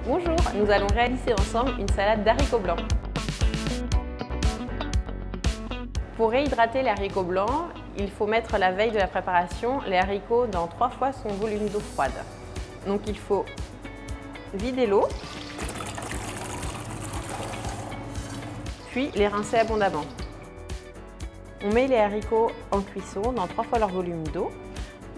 Bonjour, nous allons réaliser ensemble une salade d'haricots blancs. Pour réhydrater les haricots blancs, il faut mettre la veille de la préparation les haricots dans 3 fois son volume d'eau froide. Donc il faut vider l'eau, puis les rincer abondamment. On met les haricots en cuisson dans 3 fois leur volume d'eau.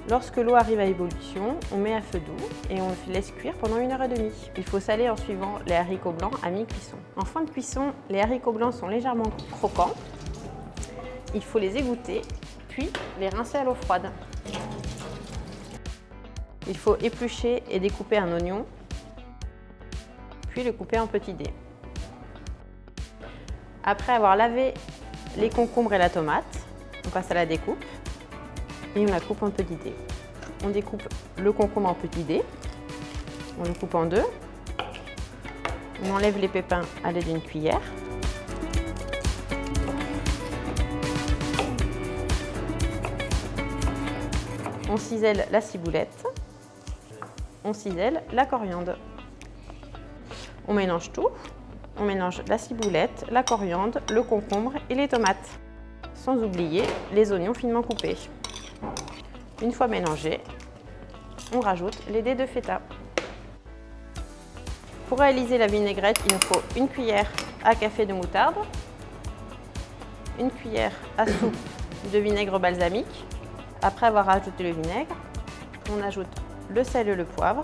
Lorsque l'eau arrive à ébullition, on met à feu doux et on les laisse cuire pendant 1h30. Il faut saler en suivant les haricots blancs à mi-cuisson. En fin de cuisson, les haricots blancs sont légèrement croquants. Il faut les égoutter, puis les rincer à l'eau froide. Il faut éplucher et découper un oignon, puis le couper en petits dés. Après avoir lavé les concombres et la tomate, on passe à la découpe et on la coupe en petits dés. On découpe le concombre en petits dés, on le coupe en deux, on enlève les pépins à l'aide d'une cuillère. On cisèle la ciboulette, on cisèle la coriandre. On mélange tout, on mélange la ciboulette, la coriandre, le concombre et les tomates, sans oublier les oignons finement coupés. Une fois mélangé, on rajoute les dés de feta. Pour réaliser la vinaigrette, il nous faut une cuillère à café de moutarde, une cuillère à soupe de vinaigre balsamique. Après avoir rajouté le vinaigre, on ajoute le sel et le poivre,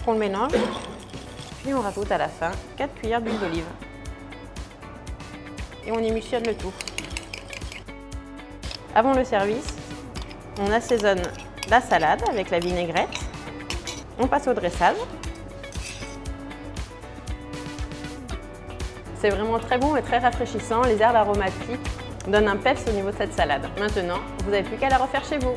on le mélange, puis on rajoute à la fin 4 cuillères d'huile d'olive. Et on émulsionne le tout. Avant le service, on assaisonne la salade avec la vinaigrette. On passe au dressage. C'est vraiment très bon et très rafraîchissant. Les herbes aromatiques donnent un peps au niveau de cette salade. Maintenant, vous n'avez plus qu'à la refaire chez vous.